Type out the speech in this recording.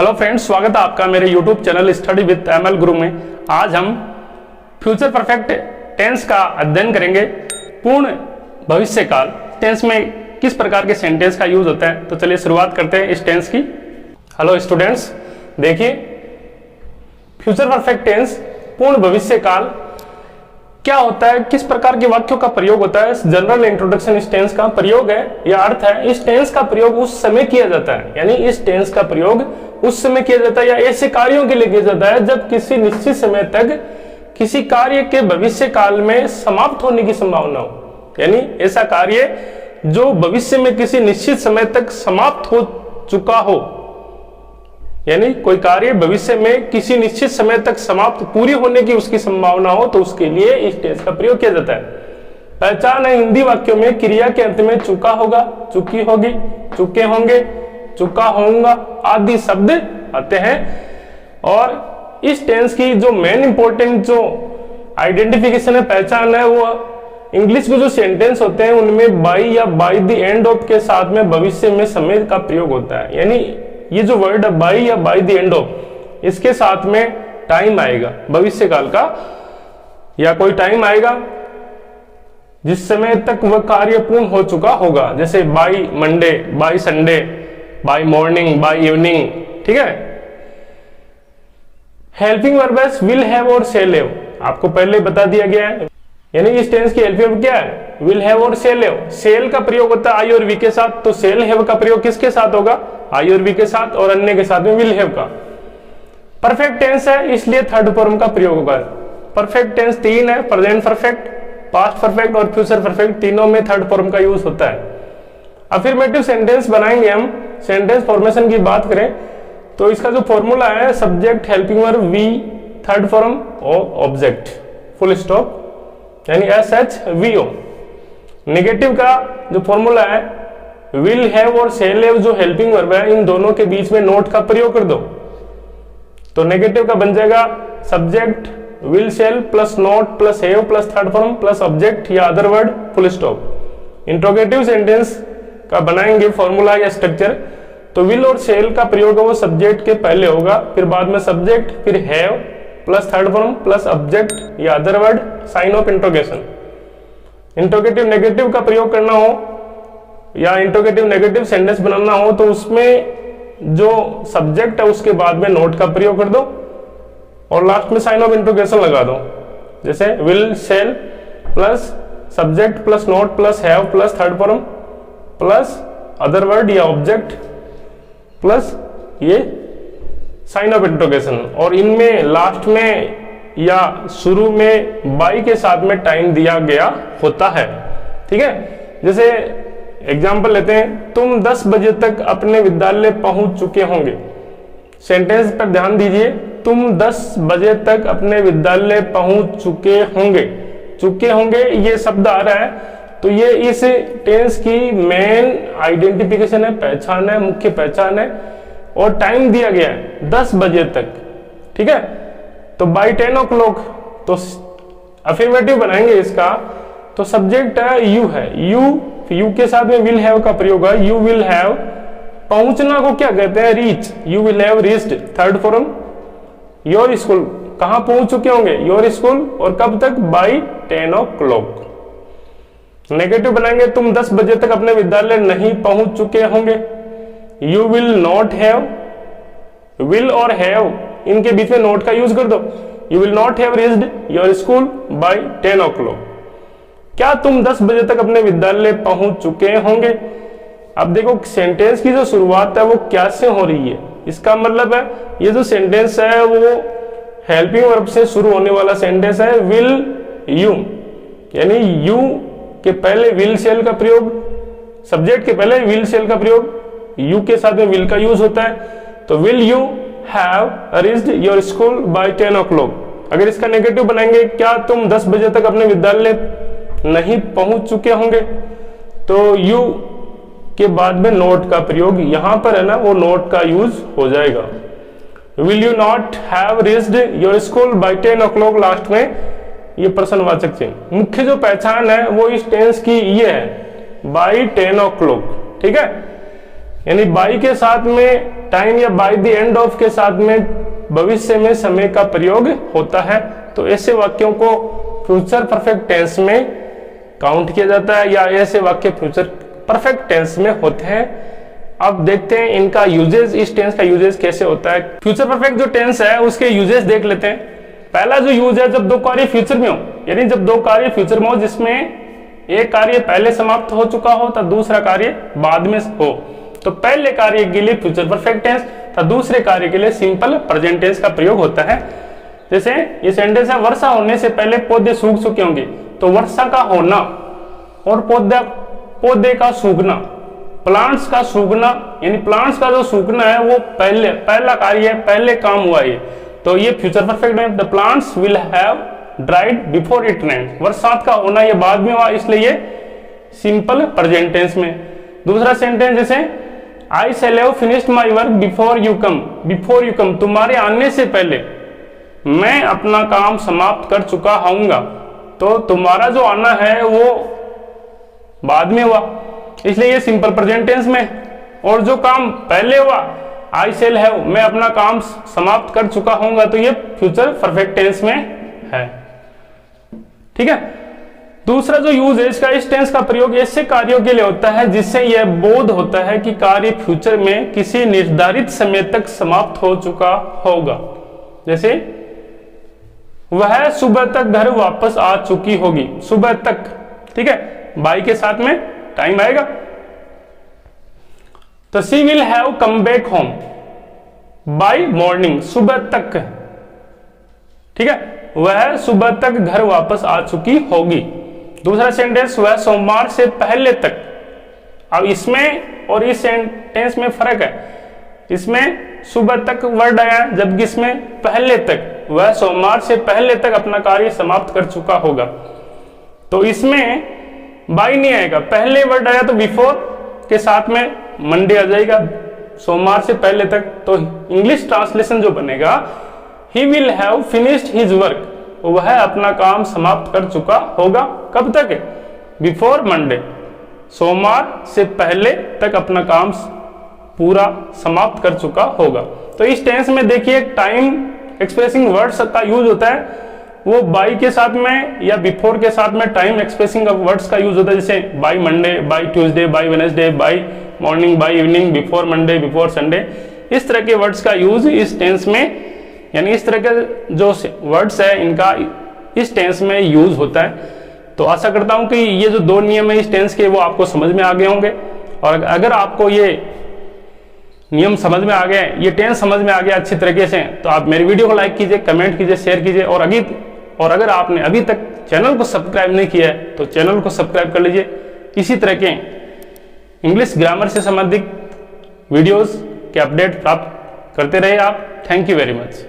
Hello friends, स्वागत है आपका मेरे YouTube channel study with ML गुरु में। आज हम फ्यूचर परफेक्ट टेंस का अध्ययन करेंगे। पूर्ण भविष्य काल टेंस में किस प्रकार के सेंटेंस का यूज होता है, तो चलिए शुरुआत करते हैं इस टेंस की। हेलो स्टूडेंट्स, देखिए फ्यूचर परफेक्ट टेंस पूर्ण भविष्य काल क्या होता है, किस प्रकार के वाक्यों का प्रयोग होता है। जनरल इंट्रोडक्शन इस टेंस का प्रयोग है या अर्थ है। इस टेंस का प्रयोग उस समय किया जाता है, यानी इस टेंस का प्रयोग उस समय किया जाता है या ऐसे कार्यों के लिए किया जाता है जब किसी निश्चित समय तक किसी कार्य के भविष्य काल में समाप्त होने की संभावना हो। यानी ऐसा कार्य जो भविष्य में किसी निश्चित समय तक समाप्त हो चुका हो, यानी कोई कार्य भविष्य में किसी निश्चित समय तक समाप्त पूरी होने की उसकी संभावना हो, तो उसके लिए इस टेंस का प्रयोग किया जाता है। पहचान है हिंदी वाक्यों में क्रिया के अंत में चुका होगा, चुकी होगी, चुके होंगे, चुका होऊंगा आदि शब्द आते हैं। और इस टेंस की जो मेन इंपॉर्टेंट जो आइडेंटिफिकेशन है, पहचान है, वो इंग्लिश के जो सेंटेंस होते हैं उनमें बाई या बाई द एंड ऑफ के साथ में भविष्य में समय का प्रयोग होता है। यानी ये जो वर्ड है बाई या बाई द एंड ऑफ, इसके साथ में टाइम आएगा भविष्य काल का, या कोई टाइम आएगा जिस समय तक वह कार्य पूर्ण हो चुका होगा, जैसे by Monday, by Sunday, by morning, by evening. ठीक है। हेल्पिंग वर्ब विल हैव और शेल हैव आपको पहले बता दिया गया है। यानी इस टेंस की हेल्पिंग वर्ब क्या है, विल हैव और शेल हैव। शेल का प्रयोग होता है आई और वी के साथ, तो शेल हैव का प्रयोग किसके साथ होगा, आई और वी के साथ, और अन्य के साथ में विल हैव का। परफेक्ट टेंस है इसलिए थर्ड फॉर्म का प्रयोग होगा। परफेक्ट टेंस तीन है, प्रेजेंट परफेक्ट, पास्ट परफेक्ट और फ्यूचर परफेक्ट, तीनों में थर्ड फॉर्म का यूज होता है। अफर्मेटिव सेंटेंस बनाएंगे हम। सेंटेंस फॉर्मेशन की बात करें तो इसका जो फॉर्मूला है subject helping verb V third form और ऑब्जेक्ट फुल स्टॉप, यानी S H V O. Negative का जो फॉर्मूला है विल हैव और शेल हैव जो हेल्पिंग वर्ब है, इन दोनों के बीच में नोट का प्रयोग कर दो, तो नेगेटिव का बन जाएगा subject will shall plus not plus have plus third form plus object या other word full stop. Interrogative sentence का बनाएंगे फॉर्मूला या स्ट्रक्चर, तो विल और शेल का प्रयोग वो सब्जेक्ट के पहले होगा, फिर बाद में सब्जेक्ट, फिर have plus third form plus object या other word sign of interrogation. Interrogative negative का प्रयोग करना हो या इंट्रोगेटिव नेगेटिव सेंटेंस बनाना हो तो उसमें जो सब्जेक्ट है उसके बाद में नोट का प्रयोग कर दो और लास्ट में साइन ऑफ इंट्रोगेशन लगा दो, जैसे will shall plus subject plus not plus have plus third form plus other word या ऑब्जेक्ट प्लस ये साइन ऑफ इंट्रोगेशन, और इनमें लास्ट में या शुरू में बाई के साथ में टाइम दिया गया होता है। ठीक है। जैसे एग्जाम्पल लेते हैं, तुम 10 बजे तक अपने विद्यालय पहुंच चुके होंगे। सेंटेंस पर ध्यान दीजिए, तुम 10 बजे तक अपने विद्यालय पहुंच चुके होंगे। चुके होंगे ये शब्द आ रहा है, तो ये इस टेंस की मेन आइडेंटिफिकेशन है, पहचान है, मुख्य पहचान है, और टाइम दिया गया है 10 बजे तक। ठीक है। तो बाई 10 o'clock, तो अफर्मेटिव बनाएंगे इसका, तो सब्जेक्ट है यू है, यू के साथ में विल हैव का प्रयोग है, यू विल हैव। पहुंचना को क्या कहते हैं, reach, you will have reached. Third form your school, कहां पहुंच चुके होंगे, योर स्कूल, और कब तक, बाई 10 o'clock। नेगेटिव बनाएंगे, तुम 10 बजे तक अपने विद्यालय नहीं पहुंच चुके होंगे, you will not have. Will और हैव इनके बीच में नोट का यूज कर दो, you will not have reached your school by 10 o'clock। क्या तुम 10 बजे तक अपने विद्यालय पहुंच चुके होंगे। अब देखो सेंटेंस की जो शुरुआत है वो क्या से हो रही है, इसका मतलब है ये जो सेंटेंस है वो हेल्पिंग वर्ब से शुरू होने वाला सेंटेंस है, विल यू, यानी यू के पहले विल शेल का प्रयोग, सब्जेक्ट के पहले विल शेल का प्रयोग, यू के साथ में विल का यूज होता है, तो will you have reached your school by 10 o'clock। अगर इसका नेगेटिव बनाएंगे, क्या तुम 10 बजे तक अपने विद्यालय नहीं पहुंच चुके होंगे, तो यू के बाद में नोट का प्रयोग यहां पर है ना, वो नोट का यूज हो जाएगा। Will you not have reached your school by 10 o'clock, last में ये प्रश्नवाचक चिन्ह। मुख्य जो पहचान है वो इस टेंस की ये है, बाई 10 o'clock। ठीक है। यानी बाई के साथ में टाइम या बाई द एंड ऑफ के साथ में भविष्य में समय का प्रयोग होता है। तो ऐसे वाक्यों को फ्यूचर परफेक्ट टेंस में काउंट किया जाता है या ऐसे वाक्य फ्यूचर परफेक्ट टेंस में होते हैं। अब देखते हैं इनका यूजेज, इस टेंस का यूजेज कैसे होता है। फ्यूचर परफेक्ट जो टेंस है उसके यूजेज देख लेते हैं। पहला जो यूज है, जब दो कार्य फ्यूचर में हो, यानी जब दो कार्य फ्यूचर में हो जिसमें एक कार्य पहले समाप्त हो चुका हो तो दूसरा कार्य बाद में हो, तो पहले कार्य के लिए फ्यूचर परफेक्ट टेंस तो दूसरे कार्य के लिए सिंपल प्रेजेंट टेंस का प्रयोग होता है। जैसे ये सेंटेंस है, वर्षा होने से पहले पौधे सूख चुके होंगे, तो वर्षा का होना और पौधे का सूखना, प्लांट्स का सूखना, यानी प्लांट्स का जो सूखना है वो पहला कार्य है, पहले काम हुआ है, तो ये फ्यूचर परफेक्ट है। The plants will have dried before it rain, बरसात का होना ये बाद में हुआ, इसलिए ये सिंपल प्रेजेंट टेंस में। दूसरा सेंटेंस जैसे I shall have finished my work before you come, before you come, तुम्हारे आने से पहले मैं अपना काम समाप्त कर चुका होऊंगा, तो तुम्हारा जो आना है वो बाद में हुआ, इसलिए ये सिंपल प्रेजेंट टेंस में। और जो काम पहले हुआ, आई शैल हैव, मैं अपना काम समाप्त कर चुका होऊंगा, तो ये फ्यूचर परफेक्ट टेंस में है। ठीक है। दूसरा जो यूज है इसका, इस टेंस का प्रयोग ऐसे कार्यों के लिए होता है जिससे यह बोध होता है कि कार्य फ्यूचर में किसी निर्धारित समय तक समाप्त हो चुका होगा। जैसे वह सुबह तक घर वापस आ चुकी होगी, सुबह तक, ठीक है, बाई के साथ में टाइम आएगा। तो she will have come back home by morning, सुबह तक, ठीक है, वह सुबह तक घर वापस आ चुकी होगी। दूसरा सेंटेंस, वह सोमवार से पहले तक। अब इसमें और इस सेंटेंस में फर्क है, इसमें सुबह तक वर्ड आया जबकि इसमें पहले तक, वह सोमवार से पहले तक अपना कार्य समाप्त कर चुका होगा। तो इसमें बाई नहीं आएगा, पहले वर्ड आया तो बिफोर के साथ में मंडे आ जाएगा, सोमवार से पहले तक। तो इंग्लिश ट्रांसलेशन जो बनेगा, he will have finished his work, वह अपना काम समाप्त कर चुका होगा, कब तक? बिफोर मंडे, सोमवार से पहले तक अपना काम पूरा समाप्त कर चुका होगा। तो इस टेंस में देखिए टाइम एक्सप्रेसिंग वर्ड्स का यूज होता है, वो बाई के साथ में या बिफोर के साथ में टाइम एक्सप्रेसिंग वर्ड्स का यूज होता है, जैसे by Monday, by Tuesday, by Wednesday, by morning, by evening, before Monday, before Sunday. इस तरह के वर्ड्स का यूज इस टेंस में, यानी इस तरह के जो वर्ड्स है इनका इस टेंस में यूज होता है। तो आशा करता हूं कि ये जो दो नियम है इस टेंस के वो आपको समझ में आ गए होंगे। और अगर आपको ये नियम समझ में आ गए, ये टेंस समझ में आ गया अच्छी तरीके से, तो आप मेरी वीडियो को लाइक कीजिए, कमेंट कीजिए, शेयर कीजिए। और अगर आपने अभी तक चैनल को सब्सक्राइब नहीं किया है तो चैनल को सब्सक्राइब कर लीजिए। इसी तरह के इंग्लिश ग्रामर से संबंधित वीडियोस के अपडेट प्राप्त करते रहे आप। Thank you very much.